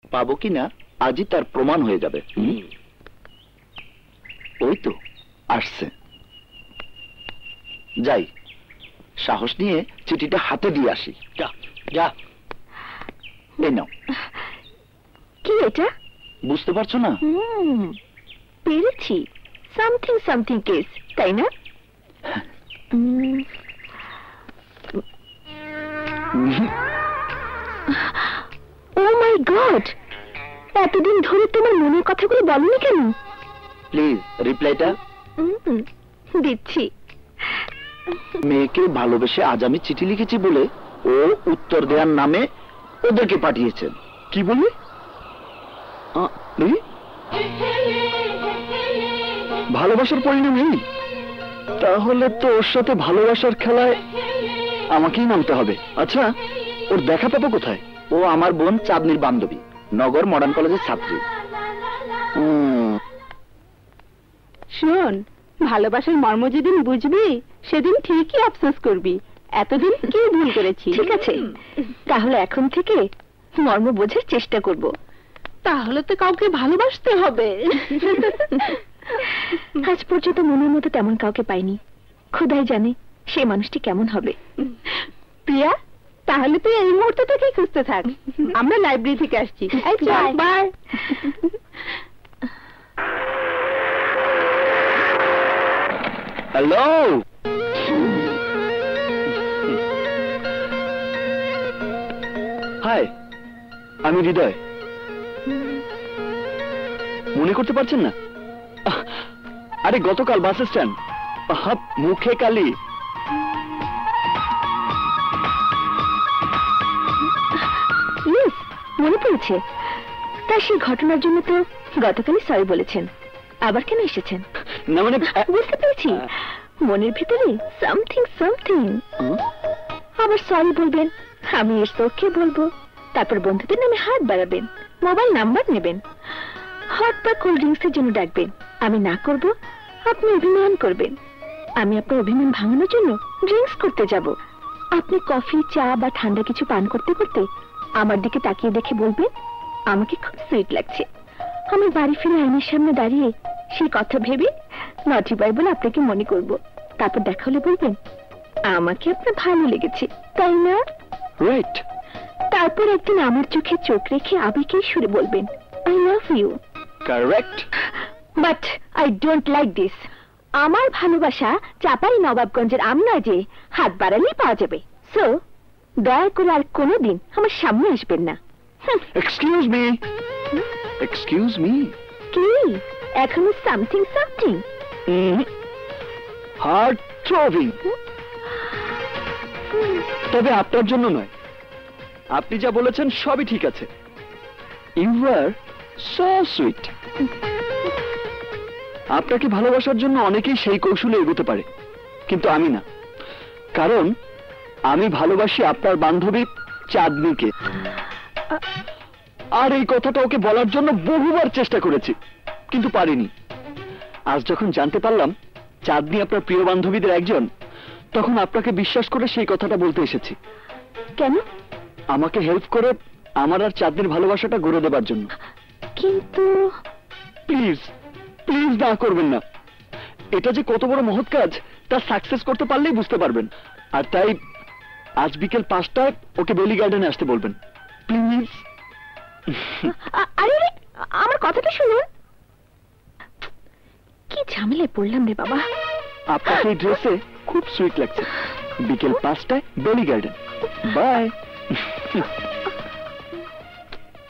পাবো কিনা আজই তার প্রমাণ হয়ে যাবে। ওই তো আসছে, যাই সাহস নিয়ে চিঠিটা হাতে দিয়ে আসি। যা যা। এই নাও। কি এটা? বুঝতে পারছো না? পেরেছি, সামথিং সামথিং কেস, তাই না? ও মাই গড, এতদিন ধরে তোমার মনের কথাগুলো বলনি কেন? প্লিজ রিপ্লাইটা। দিচ্ছি। মেয়েকে ভালোবেসে আজ আমি চিঠি লিখেছি বলে ও উত্তর দেওয়ার নামে ওদেরকে পাঠিয়েছেন। কি বলি? ভালোবাসার পরিণাম এই? তাহলে তো ওর সাথে ভালোবাসার খেলায় আমাকেই নামতে হবে। আচ্ছা, ওর দেখা পাবো কোথায়? ও আমার বোন চাঁদনির বান্ধবী, নগর মডার্ন কলেজের ছাত্রী। শোন, ভালোবাসার মর্ম যেদিন বুঝবি সেদিন ঠিকই আফসোস করবি এতদিন কি ভুল করেছি। ঠিক আছে, তাহলে এখন থেকে মর্ম বোঝার চেষ্টা করব। তাহলে তো কাউকে ভালোবাসতে হবে। আজ পর্যন্ত মনের মতো তেমন কাউকে পাইনি, খোদাই জানে সেই মানুষটি কেমন হবে। প্রিয়া, তাহলে তুই এই মুহূর্তে থেকেই খুঁজতে থাক, আমরা লাইব্রেরি থেকে আসছি। বাই। হ্যালো, হাই, আমি হৃদয়। মনে করতে পারছেন না? আরে গতকাল বাস স্ট্যান্ড, মুখে কালি। মনে পড়েছে। তা সেই ঘটনার জন্য তো গতকালই সরি বলেছেন, আবার কেন এসেছেন? না মানে বুঝতে পেরেছি, মনের ভিতরে সামথিং সামথিং। আবার সরি বলবেন, আমি এর ওকে বলবো, তারপর বন্ধুদের নামে হাত বাড়াবেন, মোবাইল নাম্বার নেবেন, হট বা কোল্ড ড্রিঙ্কসের জন্য ডাকবেন, আমি না করব, আপনি অভিমান করবেন, আমি আপনার অভিমান ভাঙানোর জন্য ড্রিঙ্কস করতে যাব, আপনি কফি চা বা ঠান্ডা কিছু পান করতে করতে আমার দিকে তাকিয়ে দেখে বলবেন আমাকে খুব সুইট লাগছে। আমি বাড়ি ফিরে আইনের সামনে দাঁড়িয়ে সেই কথা ভেবে নটি বয় বলে আপনাকে মনে করব, তারপর দেখা হলে বলবেন আমাকে আপনার ভালো লেগেছে, তাই না? রাইট। তারপর একদিন আমার চোখে চোখ রেখে আবেগের সুরে বলবেন I love you. Correct. But I don't like this. আমার ভালোবাসা চাপাই নবাবগঞ্জের আম নয় যে হাত বাড়ালেই পাওয়া যাবে। সো দয়া করে আর কোনোদিন আমার সামনে আসবেন না। Excuse me, excuse me. কি এখনো সামথিং সামথিং? হার্ট থ্রোবিং। তবে আপনার জন্য নয়, আপনি যা বলেছেন সবই ঠিক আছে। You are so sweet. আপনাকে ভালোবাসার জন্য অনেকেই সেই কৌশলে এগোতে পারে, কিন্তু আমি না, কারণ আমি ভালোবাসি আপনার বান্ধবী চাঁদনিকে। আর এই কথাটা ওকে বলার জন্য বহুবার চেষ্টা করেছি, কিন্তু পারিনি। আজ যখন জানতে পারলাম চাঁদনি আপনার প্রিয় বান্ধবীদের একজন, তখন আপনাকে বিশ্বাস করে সেই কথাটা বলতে এসেছি। কেন? আমাকে হেল্প করে আমার আর চাঁদনির ভালোবাসাটা গড়ে দেবার জন্য। কিন্তু প্লিজ প্লিজ না করবেন না। এটা যে কত বড় মহৎ কাজ তা সাকসেস করতে পারলেই বুঝতে পারবেন। আর তাই আজ বিকেল 5টায় ওকে বেলি গার্ডেনে আসতে বলবেন, প্লিজ। আরে আমার কথাটা শুনুন। কি ঝামেলায় পড়লাম রে বাবা। আপনাকে এই ড্রেসে খুব সুইট লাগছে। বিকেল 5টায় বেলি গার্ডেন। বাই।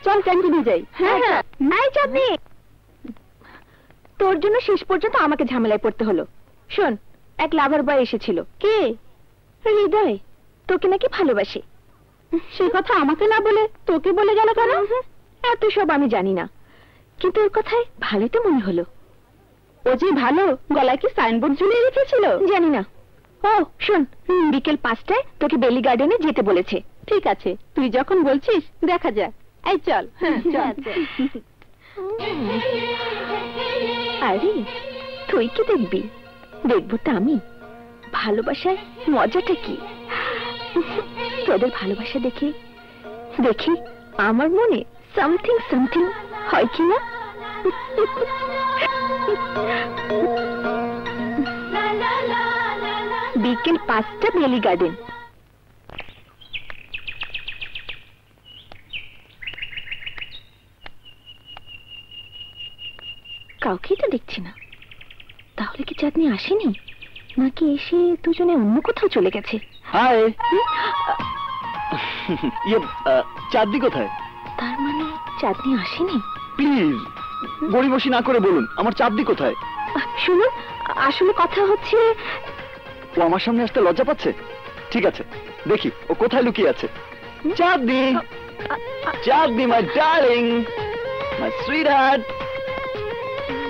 চল ক্যান্টিনে যাই। হ্যাঁ হ্যাঁ। নাই চাঁদনি, তোর জন্য শেষ পর্যন্ত আমাকে ঝামেলায় পড়তে হলো। শোন, এক লাভার বয় এসেছিল। কে? হৃদয়, তোকে নাকি ভালোবাসে। সে কথা আমাকে না বলে তোকে বলে গেল কেন? এত সব আমি জানি না, কিন্তু ওর কথায় ভালোই তো মনে হলো। ও যে ভালো, গলায় কি সাইনবোর্ড ঝুলিয়ে রেখেছিল জানি না। ও শোন, বিকেল 5টায় তোকে বেলি গার্ডেনে যেতে বলেছে। ঠিক আছে, তুই যখন বলছিস দেখা যাক। এই চল। চল। আরে তুই কি দেখবি? দেখবো তো আমি ভালোবাসার মজাটা কি। তোদের ভালোবাসা দেখে দেখি আমার মনে সামথিং সামথিং হয় কি না? বিকেল 5টা বেলি গার্ডেন। কাউকেই তো দেখছি না। তাহলে কি চাঁদনি আসেনি, নাকি এসে দুজনে অন্য কোথাও চলে গেছে? হাই, চাঁদনি কোথায়? তার মানে চাঁদনি আসেনি। প্লিজ গড়িমসি না করে বলুন, আমার চাঁদনি কোথায়? শুনুন, আসলে কথা হচ্ছে, ও আমার সামনে আসতে লজ্জা পাচ্ছে। ঠিক আছে, দেখি ও কোথায় লুকিয়ে আছে। Chandni, Chandni my darling, my sweetheart.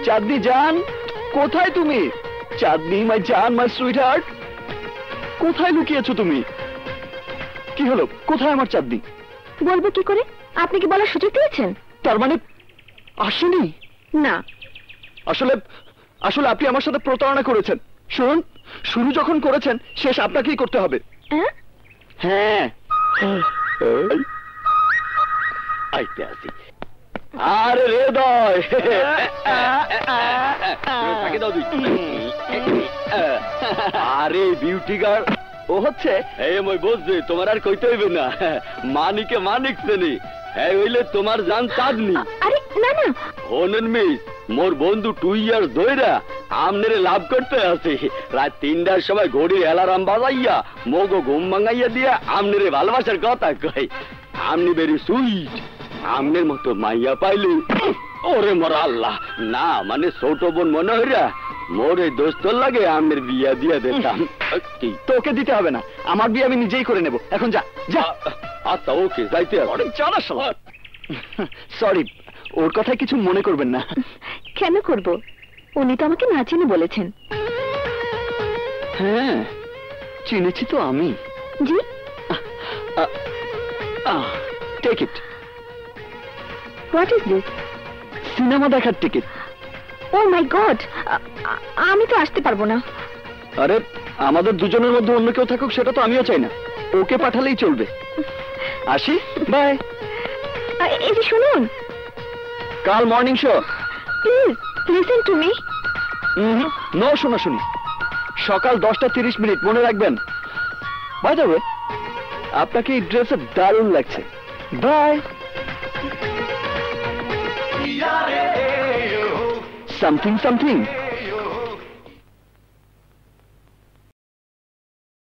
Chandni জান, কোথায় তুমি? চাঁদনি মাই জান, মাই সুইট হার্ট, কোথায় লুকিয়েছো তুমি? কি হলো, কোথায় আমার চাঁদনি? বলবো কি করে? আপনি কি বলার সুযোগ দিয়েছেন? তার মানে আসেনি? না। আসলে আসলে আপনি আমার সাথে প্রতারণা করেছেন। শুনুন, শুরু যখন করেছেন শেষ আপনাকেই করতে হবে। হ্যাঁ, আইতে আসি। আরে হৃদয়, আরে বিউটি গার্ল ও হচ্ছে। এই মই বুঝছি, তোমার আর কইতে হইবে না, মানিকে মানিক চেনি, হ্যাঁ হইলে তোমার জান চাঁদনি। আরে না না, হোনেন মিস, মোর বন্ধু 2 ইয়ার্স ধইরা আমনেরে লাভ করতে আছে। রাত 3টার সময় ঘড়ির অ্যালার্ম বাজাইয়া মগো ঘুম ভাঙাইয়া দিয়া আমনেরে ভালোবাসার কথা কই। আমনি ভেরি সুইট, আমনের মতো মাইয়া পাইলে ওরে মোর আল্লাহ, না মানে ছোট বোন মনে হইরা মোর এই দোস্তর লাগে আমনের বিয়া দিয়া দিতাম। কি তোকে দিতে হবে না, আমার বিয়ে আমি নিজেই করে নেব। এখন যা যা। আচ্ছা ওকে, যাইতে হবে। সরি, ওর কথায় কিছু মনে করবেন না। কেন করব? উনি তো আমাকে না চিনে বলেছেন। হ্যাঁ, চিনেছি তো আমি। জি, take it. What is this? Cinema দেখার টিকিট। ও মাই গড, আমি তো আসতে পারবো না। আরে আমাদের দুজনের মধ্যে অন্য কেউ থাকুক সেটা তো আমিও চাই না, ওকে পাঠালেই চলবে। আসি, বাই। এই যে শুনুন, কাল morning show. Please listen to me. No শোনাশুনি, সকাল 10:30 মনে রাখবেন। বাই দ্য ওয়ে, আপনাকে এই ড্রেসে দারুণ লাগছে। বাই। Something something